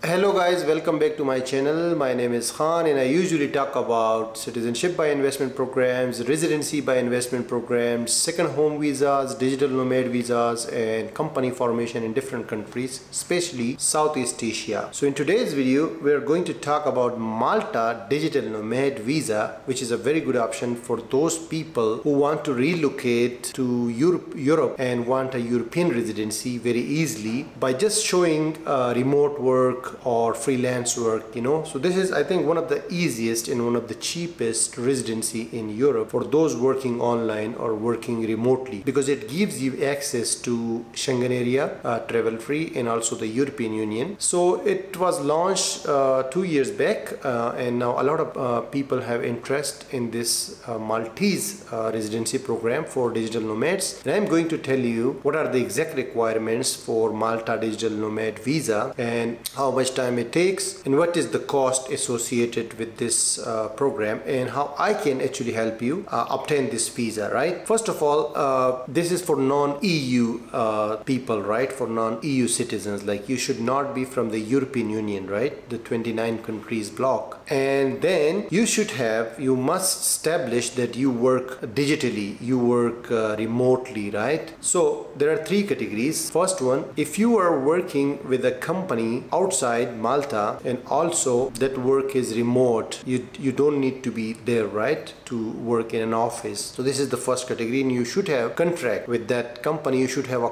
Hello guys, welcome back to my channel. My name is Khan and I usually talk about citizenship by investment programs, residency by investment programs, second home visas, digital nomad visas and company formation in different countries, especially Southeast Asia. So in today's video, we are going to talk about Malta Digital Nomad Visa, which is a very good option for those people who want to relocate to Europe and want a European residency very easily by just showing remote work or freelance work, so this is, I think, one of the easiest and one of the cheapest residency in Europe for those working online or working remotely, because it gives you access to Schengen area, travel free, and also the European Union. So it was launched 2 years back and now a lot of people have interest in this Maltese residency program for digital nomads, and I'm going to tell you what are the exact requirements for Malta Digital Nomad Visa and how much time it takes and what is the cost associated with this program and how I can actually help you obtain this visa, right? First of all, this is for non-EU people, right? For non-EU citizens. Like, you should not be from the European Union, right? The 29 countries block. And then you must establish that you work digitally, you work remotely, right? So there are three categories. First one, if you are working with a company outside Malta and also that work is remote, you don't need to be there, right, to work in an office. So this is the first category, and you should have contract with that company. You should have a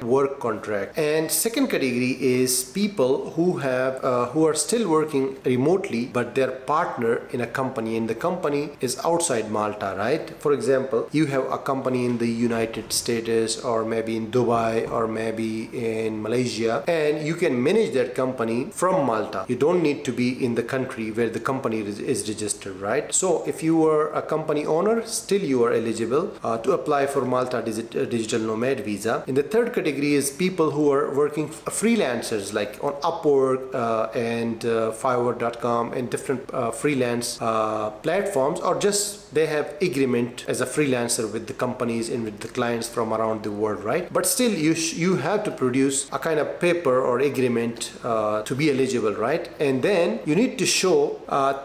work contract. And second category is people who are still working remotely but they're partner in a company and the company is outside Malta, right? For example, you have a company in the United States or maybe in Dubai or maybe in Malaysia, and you can manage that company from Malta. You don't need to be in the country where the company is registered, right? So if you are a company owner, still you are eligible to apply for Malta Digital Nomad Visa. And the third category is people who are working freelancers, like on Upwork and Fiverr.com and different freelance platforms, or just they have agreement as a freelancer with the companies and with the clients from around the world, right? But still you have to produce a kind of paper or agreement to be eligible, right? And then you need to show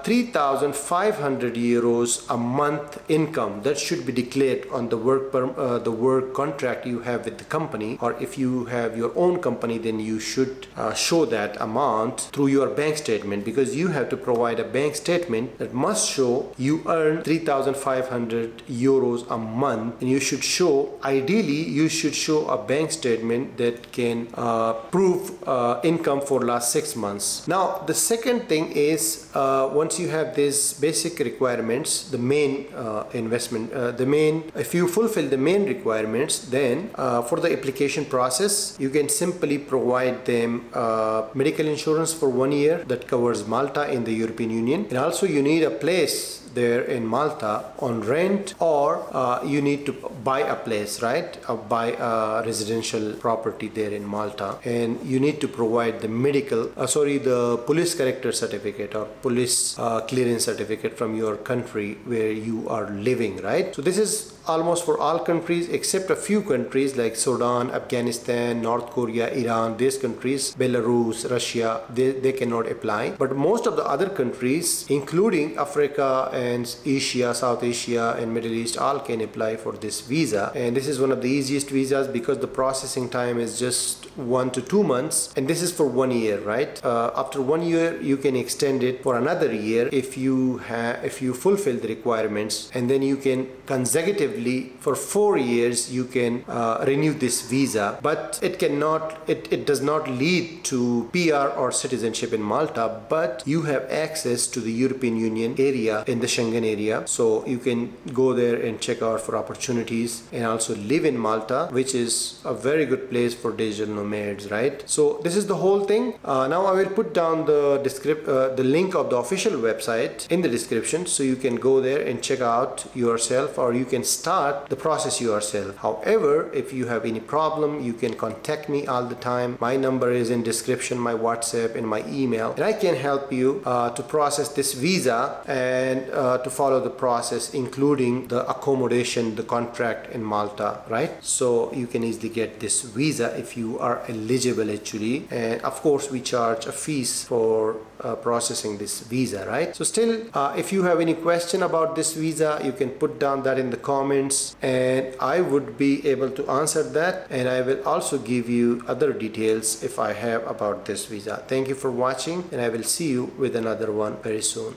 3,500 euros a month income that should be declared on the work contract you have with the company. Or if you have your own company, then you should show that amount through your bank statement, because you have to provide a bank statement that must show you earn 3,500 euros a month, and you should show, ideally you should show a bank statement that can prove income for last 6 months. Now the second thing is, once you have these basic requirements, the main if you fulfill the main requirements, then for the application process you can simply provide them medical insurance for 1 year that covers Malta in the European Union, and also you need a place there in Malta on rent, or you need to buy a place, right? Buy a residential property there in Malta, and you need to provide the police character certificate or police clearance certificate from your country where you are living, right? So this is almost for all countries except a few countries like Sudan, Afghanistan, North Korea, Iran. These countries, Belarus, Russia, they cannot apply. But most of the other countries, including Africa and Asia, South Asia and Middle East, all can apply for this visa. And this is one of the easiest visas because the processing time is just 1 to 2 months, and this is for 1 year, right? After 1 year you can extend it for another year if you fulfill the requirements, and then you can consecutively for 4 years you can renew this visa. But it does not lead to PR or citizenship in Malta, but you have access to the European Union area in the Schengen area, so you can go there and check out for opportunities and also live in Malta, which is a very good place for digital nomads, right? So this is the whole thing. Now I will put down the link of the official website in the description, so you can go there and check out yourself, or you can start the process yourself. However, if you have any problem, you can contact me all the time. My number is in description, my WhatsApp and my email, and I can help you to process this visa and to follow the process, including the accommodation, the contract in Malta, right? So you can easily get this visa if you are eligible actually. And of course we charge a fees for processing this visa, right? So still, if you have any question about this visa, you can put down that in the comments and I would be able to answer that, and I will also give you other details if I have about this visa. Thank you for watching, and I will see you with another one very soon.